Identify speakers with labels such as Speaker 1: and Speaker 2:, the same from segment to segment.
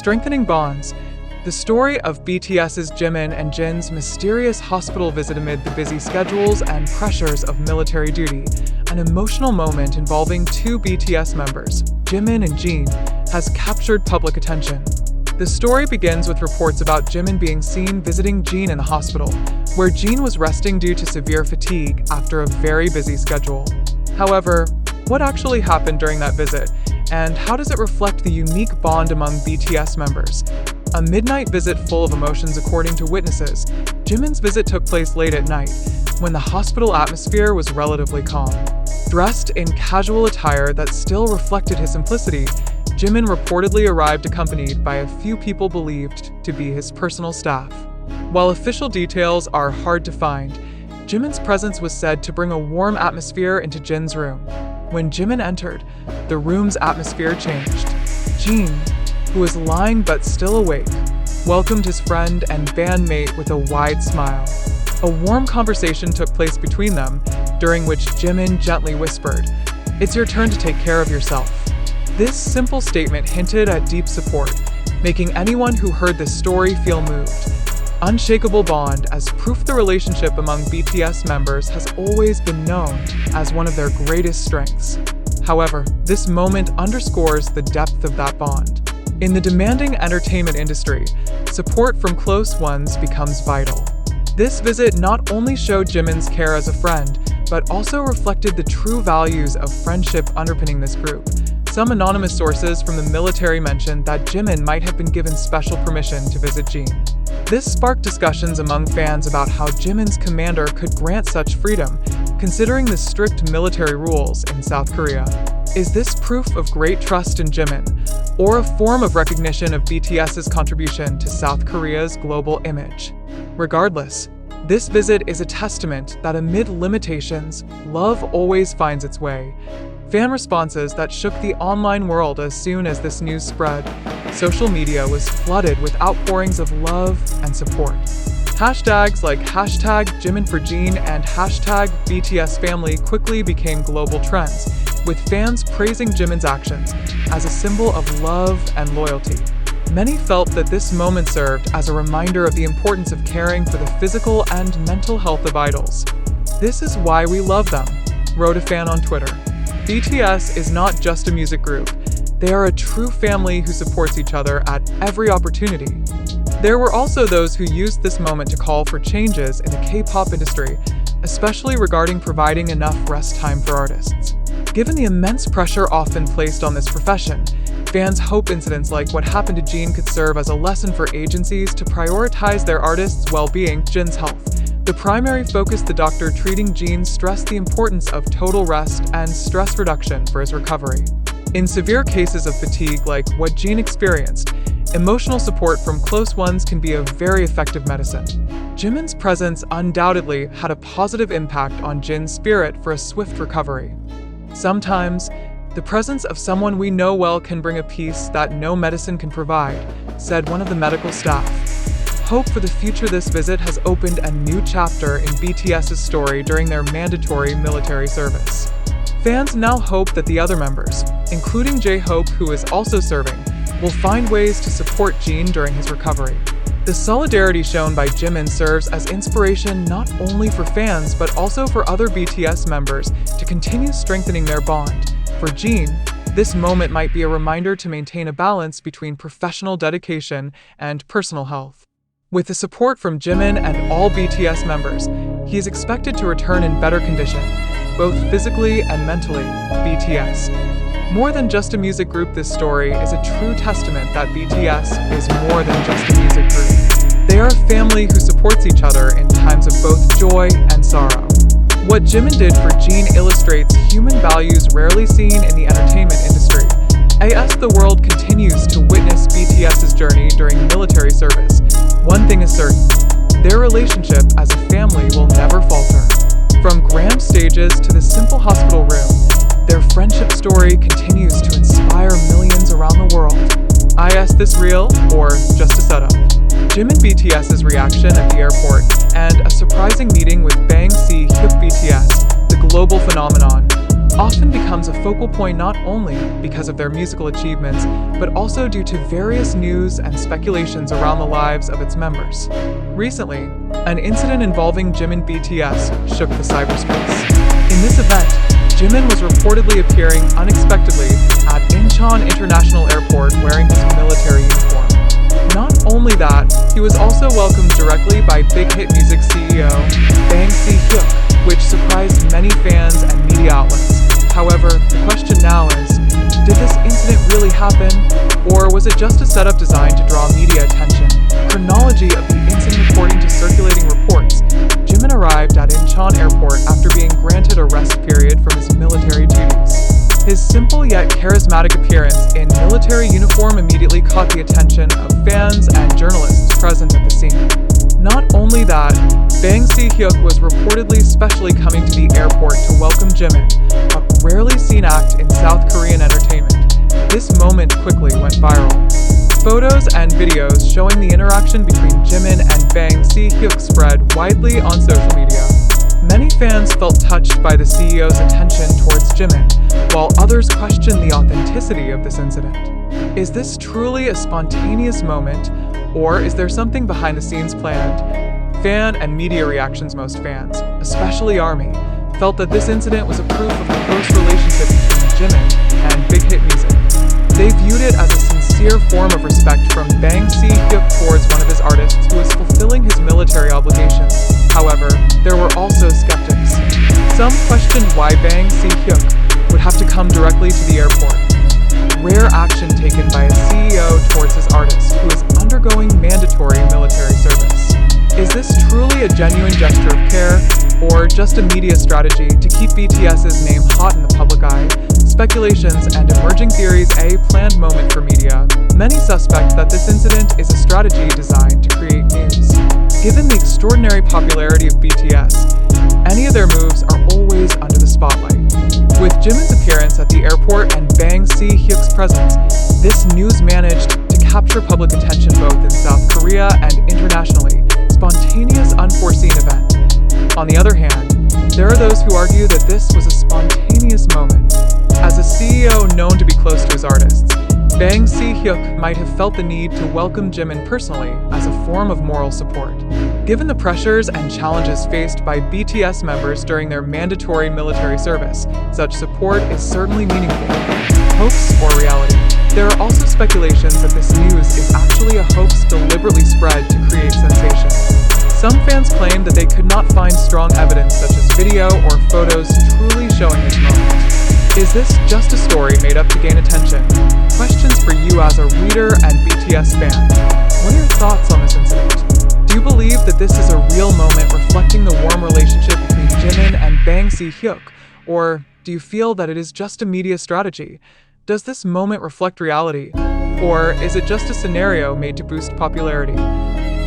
Speaker 1: Strengthening bonds. The story of BTS's Jimin and Jin's mysterious hospital visit amid the busy schedules and pressures of military duty, an emotional moment involving two BTS members, Jimin and Jin, has captured public attention. The story begins with reports about Jimin being seen visiting Jin in the hospital, where Jin was resting due to severe fatigue after a very busy schedule. However, what actually happened during that visit, and how does it reflect the unique bond among BTS members? A midnight visit full of emotions according to witnesses. Jimin's visit took place late at night, when the hospital atmosphere was relatively calm. Dressed in casual attire that still reflected his simplicity, Jimin reportedly arrived accompanied by a few people believed to be his personal staff. While official details are hard to find, Jimin's presence was said to bring a warm atmosphere into Jin's room. When Jimin entered, the room's atmosphere changed. Jin, who was lying but still awake, welcomed his friend and bandmate with a wide smile. A warm conversation took place between them, during which Jimin gently whispered, "It's your turn to take care of yourself." This simple statement hinted at deep support, making anyone who heard this story feel moved. Unshakable bond, as proof the relationship among BTS members has always been known as one of their greatest strengths. However, this moment underscores the depth of that bond. In the demanding entertainment industry, support from close ones becomes vital. This visit not only showed Jimin's care as a friend, but also reflected the true values of friendship underpinning this group. Some anonymous sources from the military mentioned that Jimin might have been given special permission to visit Jin. This sparked discussions among fans about how Jimin's commander could grant such freedom, considering the strict military rules in South Korea. Is this proof of great trust in Jimin, or a form of recognition of BTS's contribution to South Korea's global image? Regardless, this visit is a testament that amid limitations, love always finds its way. Fan responses that shook the online world as soon as this news spread. Social media was flooded with outpourings of love and support. Hashtags like #JiminForJin and #BTSFamily quickly became global trends, with fans praising Jimin's actions as a symbol of love and loyalty. Many felt that this moment served as a reminder of the importance of caring for the physical and mental health of idols. "This is why we love them," wrote a fan on Twitter. BTS is not just a music group. They are a true family who supports each other at every opportunity. There were also those who used this moment to call for changes in the K-pop industry, especially regarding providing enough rest time for artists. Given the immense pressure often placed on this profession, fans hope incidents like what happened to Jin could serve as a lesson for agencies to prioritize their artists' well-being. Jin's health. The primary focus, the doctor treating Jin, stressed the importance of total rest and stress reduction for his recovery. In severe cases of fatigue like what Jin experienced, emotional support from close ones can be a very effective medicine. Jimin's presence undoubtedly had a positive impact on Jin's spirit for a swift recovery. Sometimes, the presence of someone we know well can bring a peace that no medicine can provide, said one of the medical staff. Hope for the future. This visit has opened a new chapter in BTS's story during their mandatory military service. Fans now hope that the other members, including J-Hope, who is also serving, will find ways to support Jin during his recovery. The solidarity shown by Jimin serves as inspiration not only for fans but also for other BTS members to continue strengthening their bond. For Jin, this moment might be a reminder to maintain a balance between professional dedication and personal health. With the support from Jimin and all BTS members, he is expected to return in better condition, both physically and mentally. BTS. More than just a music group, this story is a true testament that BTS is more than just a music group. They are a family who supports each other in times of both joy and sorrow. What Jimin did for Jin illustrates human values rarely seen in the entertainment industry. As the world continues to witness BTS's journey during military service, one thing is certain: their relationship as a family will never falter. From grand stages to the simple hospital room, their friendship story continues to inspire millions around the world. Is this real or just a setup? Jimin BTS's reaction at the airport and a surprising meeting with Bang Si-hyuk BTS, the global phenomenon. often becomes a focal point not only because of their musical achievements, but also due to various news and speculations around the lives of its members. Recently, an incident involving Jimin BTS shook the cyberspace. In this event, Jimin was reportedly appearing unexpectedly at Incheon International Airport wearing his military uniform. Not only that, he was also welcomed directly by Big Hit Music CEO Bang Si-hyuk, which surprised many fans and media outlets. However, the question now is, did this incident really happen, or was it just a setup designed to draw media attention? Chronology of the incident. According to circulating reports, Jimin arrived at Incheon Airport after being granted a rest period from his military duties. His simple yet charismatic appearance in military uniform immediately caught the attention of fans and journalists present at the scene. Not only that, Bang Si-hyuk was reportedly specially coming to the airport to welcome Jimin, a rarely seen act in South Korean entertainment. This moment quickly went viral. Photos and videos showing the interaction between Jimin and Bang Si-hyuk spread widely on social media. Many fans felt touched by the CEO's attention towards Jimin, while others questioned the authenticity of this incident. Is this truly a spontaneous moment, or is there something behind the scenes planned? Fan and media reactions. Most fans, especially ARMY, felt that this incident was a proof of the close relationship between Jimin and Big Hit Music. They viewed it as a sincere form of respect from Bang Si-hyuk towards one of his artists who was fulfilling his military obligations. However, there were also skeptics. Some questioned why Bang Si-hyuk would have to come directly to the airport. Rare action taken by a CEO towards his artist who is undergoing mandatory military service. Is this truly a genuine gesture of care, or just a media strategy to keep BTS's name hot in the public eye? Speculations and emerging theories. A planned moment for media. Many suspect that this incident is a strategy designed to create news. Given the extraordinary popularity of BTS, any of their moves are always under the spotlight. With Jimin's appearance at the airport and Bang Si-hyuk's presence, this news managed to capture public attention both in South Korea and internationally. Spontaneous, unforeseen event. On the other hand, there are those who argue that this was a spontaneous moment. As a CEO known to be close to his artists, Bang Si-hyuk might have felt the need to welcome Jimin personally as a form of moral support. Given the pressures and challenges faced by BTS members during their mandatory military service, such support is certainly meaningful. Hoax or reality? There are also speculations that this news is actually a hoax deliberately spread to create sensation. Some fans claim that they could not find strong evidence such as video or photos truly showing this moment. Is this just a story made up to gain attention? Questions for you as a reader and BTS fan. What are your thoughts on this incident? Do you believe that this is a real moment reflecting the warm relationship between Jimin and Bang Si-hyuk? Or do you feel that it is just a media strategy? Does this moment reflect reality? Or is it just a scenario made to boost popularity?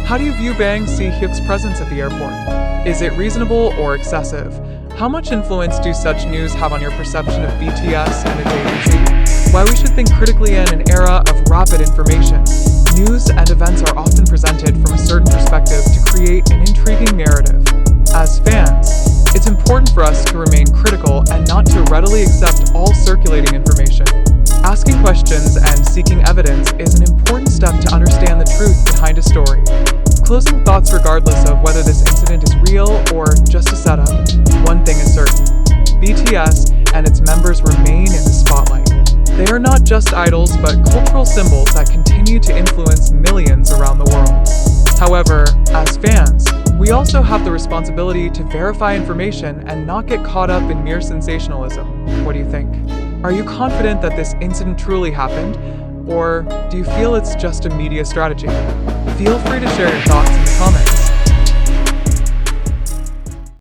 Speaker 1: How do you view Bang Si-hyuk's presence at the airport? Is it reasonable or excessive? How much influence do such news have on your perception of BTS and its agency? Why we should think critically in an era of rapid information. News and events are often presented from a certain perspective to create an intriguing narrative. As fans, it's important for us to remain critical and not to readily accept all circulating information. Asking questions and seeking evidence is an important step to understand the truth behind a story. Closing thoughts. Regardless of whether this incident is real or just a setup, one thing is certain: BTS and its members remain in the spotlight. They are not just idols, but cultural symbols that continue to influence millions around the world. However, as fans, we also have the responsibility to verify information and not get caught up in mere sensationalism. What do you think? Are you confident that this incident truly happened? Or do you feel it's just a media strategy? Feel free to share your thoughts in the comments.